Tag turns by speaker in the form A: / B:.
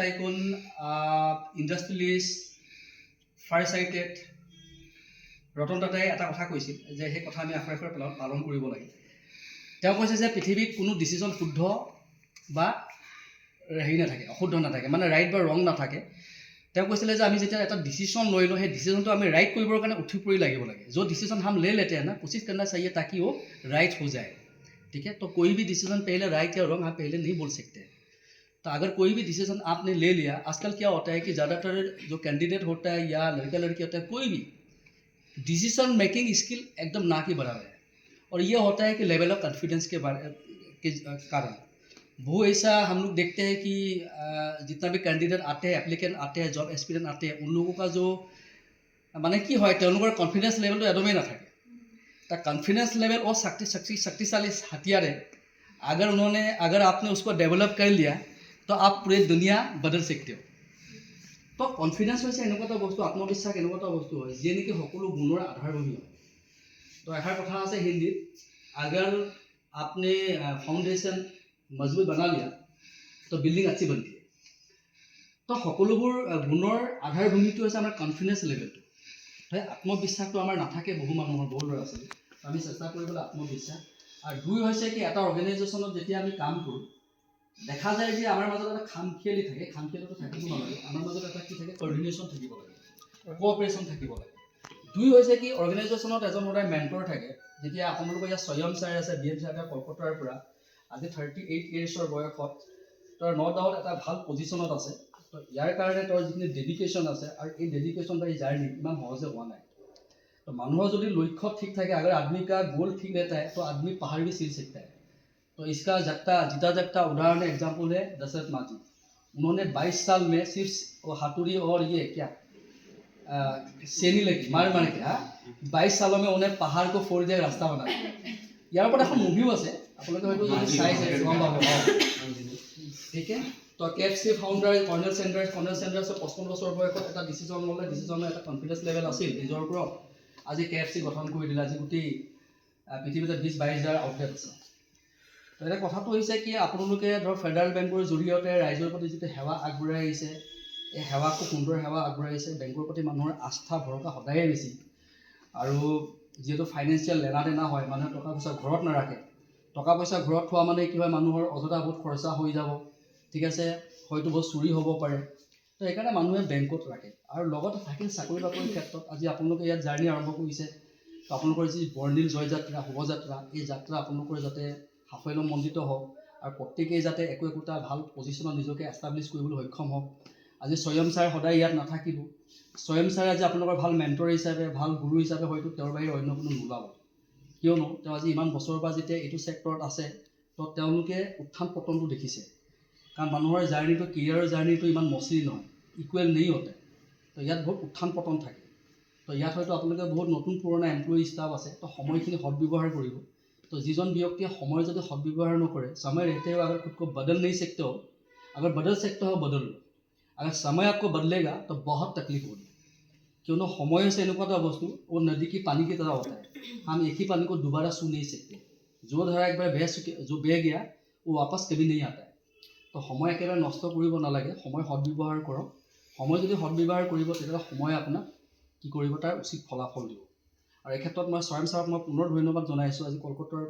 A: Tycoon ইণ্ডাষ্ট্ৰিয়েলিষ্ট ফাৰ-চাইটেড Ratan টাটাই এটা কথা কৈছিল যে সেই কথা আমি আখৰে আখৰে পালন কৰিব লাগে। তেওঁ কৈছে যে পৃথিৱীত কোনো ডিচিশ্যন শুদ্ধ বা হেৰি নাথাকে, অশুদ্ধ নাথাকে, মানে ৰাইট বা ৰং নাথাকে। তেওঁ কৈছিলে যে আমি যেতিয়া এটা ডিচিশ্যন লৈ লওঁ সেই ডিচিশ্যনটো আমি ৰাইট কৰিবৰ কাৰণে উঠি পৰি লাগিব লাগে। जो डिसीजन हम ले लेते हैं ना कोशिश करना चाहिए ताकि वो राइट हो जाए। ठीक है, तो कोई भी डिसीजन पहले राइट या रॉन्ग हम पहले नहीं बोल सकते। तो अगर कोई भी डिसीजन आपने ले लिया, आजकल क्या होता है कि ज़्यादातर जो कैंडिडेट होता है या लड़का लड़की होता है, कोई भी डिसीजन मेकिंग स्किल एकदम ना के बराबर है। और ये होता है कि लेवल ऑफ कॉन्फिडेंस के कारण वो ऐसा हम लोग देखते हैं कि जितना भी कैंडिडेट आते हैं, एप्लीकेंट आते हैं, जॉब एक्सपीरियंस आते हैं, उन लोगों का जो माने कि है कॉन्फिडेंस लेवल तो एकदमें ना থাকে। तो कॉन्फिडेंस लेवल और शक्तिशाली हथियार है। अगर आपने उसको डेवलप कर लिया तो आप पूरी दुनिया बदल सकते हो। तो कॉन्फिडेंस হৈছে এনেকুৱা এটা বস্তু, আত্মবিশ্বাস এনেকুৱা এটা বস্তু হয় যিয়ে নেকি সকলো গুণৰ আধাৰভূমি হয়। তো এষাৰ কথা আছে হিন্দীত, अगर आपने फाउंडेशन मजबूत बना लिया तो बिल्डिंग अच्छी बनती है। तो সকলোবোৰ গুণৰ আধাৰভূমিটো হৈছে আমাৰ কনফিডেন্স লেভেলটো। হয়, আত্মবিশ্বাসটো আমাৰ নাথাকে বহু মানুহৰ, বহু ল'ৰা ছোৱালী। আমি চেষ্টা কৰিবলৈ আত্মবিশ্বাস। আৰু দুই হৈছে কি এটা অৰ্গেনাইজেশ্যনত যেতিয়া আমি কাম কৰোঁ দেখা যায় যে আমাৰ মাজত এটা খামখেয়ালি থাকে। খামখেয়ালিটো থাকিব নালাগে, আমাৰ মাজত এটা কি থাকে, কৰ্ডিনেশ্যন থাকিব লাগে, কোঅপাৰেশ্যন থাকিব লাগে। দুই হৈছে কি অৰ্গেনাইজেশ্যনত এজন সদায় মেণ্টৰ থাকে। যেতিয়া আপোনালোকৰ ইয়াত স্বয়ম ছাৰ আছে, বি এম ছাৰ কলকাতাৰ পৰা আজি 38 ইয়েৰ্ছৰ বয়সত তাৰ ন ডাউট এটা ভাল পজিশ্যনত আছে। তো ইয়াৰ কাৰণে তাৰ যিখিনি ডেডিকেশ্যন আছে আৰু এই ডেডিকেশ্যন বা এই জাৰ্নি ইমান সহজে হোৱা নাই। तो মানুহৰ যদি লক্ষ্য ঠিক থাকে, अगर आदमी का गोल ठीक रहता है तो आदमी पहाड़ भी सील सकता है। तो इसका जीता जगता उदाहरण एग्जाम्पल है दशरथ मांझी। उन्होंने 22 साल में सिर्फ हाथुड़ी और ये क्या सेनी लगी मार के 22 सालों में उन्हें पहाड़ को फोड़ दिया, रास्ता बना दिया। यार पर এখন মুভিও আছে, আপোনালোকে হয়তো যদি চাইছে গম পাব। ঠিক আছে, তো KFC ফাউণ্ডাৰ কৰ্নেল চেণ্ডাৰ্ছ 55 বছৰ বয়সত এটা ডিচিশ্যন ল'লে। ডিচিশ্যনৰ এটা কনফিডেন্স লেভেল আছিল নিজৰ ওপৰত। আজি KFC গঠন কৰি দিলে, আজি গোটেই পৃথিৱীতে 20-22 আউটলেট আছে। তো এটা কথাটো হৈছে কি আপোনালোকে ধৰক ফেডাৰেল বেংকৰ জৰিয়তে ৰাইজৰ প্ৰতি যিটো সেৱা আগবঢ়াই আহিছে, এই সেৱা খুব সুন্দৰ সেৱা আগবঢ়াইছে। বেংকৰ প্ৰতি মানুহৰ আস্থা ভৰসা সদায়ে বেছি। আৰু যিহেতু ফাইনেন্সিয়েল লেনা দেনা হয়, মানুহে টকা পইচা ঘৰত নাৰাখে। টকা পইচা ঘৰত থোৱা মানে কি হয়, মানুহৰ অযথা বহুত খৰচা হৈ যাব। ঠিক আছে, হয়তো বহুত চুৰি হ'ব পাৰে। তো সেইকাৰণে মানুহে বেংকত ৰাখে। আৰু লগতে থাকিল চাকৰি বাকৰিৰ ক্ষেত্ৰত আজি আপোনালোকে ইয়াত জাৰ্ণি আৰম্ভ কৰিছে। তো আপোনালোকৰ যি বৰ্ণিল জয়যাত্ৰা শোভাযাত্ৰা, এই যাত্ৰা আপোনালোকৰ যাতে সাফল্যমণ্ডিত হওক আৰু প্ৰত্যেকেই যাতে একোটা ভাল পজিশ্যনত নিজকে এষ্টাব্লিছ কৰিবলৈ সক্ষম হওক। আজি স্বয়ম ছাৰ সদায় ইয়াত নাথাকিব। স্বয়ম ছাৰে আজি আপোনালোকৰ ভাল মেণ্টৰ হিচাপে, ভাল গুৰু হিচাপে হয়তো তেওঁৰ বাহিৰে অন্য কোনো নোলাব। কিয়নো তেওঁ আজি ইমান বছৰৰ পৰা যেতিয়া এইটো ছেক্টৰত আছে, তো তেওঁলোকে উত্থান পতনটো দেখিছে। কাৰণ মানুহৰ জাৰ্ণিটো, কেৰিয়াৰৰ জাৰ্ণিটো ইমান মসৃণ নহয়, ইকুৱেল নেই হতে। তো ইয়াত বহুত উত্থান পতন থাকে। তো ইয়াত হয়তো আপোনালোকে বহুত নতুন পুৰণা এমপ্লয়ি ষ্টাফ আছে। তো সময়খিনি সদব্যৱহাৰ কৰিব। तो जिन व्यक्तियों समय जो सदव्यवहार नकरे, समय रहते हुए अगर खुद को बदल नहीं सकते हो, अगर बदल सकते हो बदल लो। अगर समय आपको बदलेगा तो बहुत तकलीफ होगी। क्यों समय से एनेकुवा वस्तु वो नदी की पानी की तरह होता है। हम एक ही पानी को दोबारा छू नहीं सकते। जो धारा एक बार जो बह गया वो वापस कभी नहीं आता है। तो समय एकेबारे नष्ट करिब नालागे, समय सदव्यवहार करक। समय जो सदव्यवहार करिब तेतिया समय आपनाक कि करिब तार उचित फलाफल দিব। और एक क्षेत्र में स्वयं ছাৰক मैं पुनर धन्यवाद जनाइছোঁ। आज कलकातार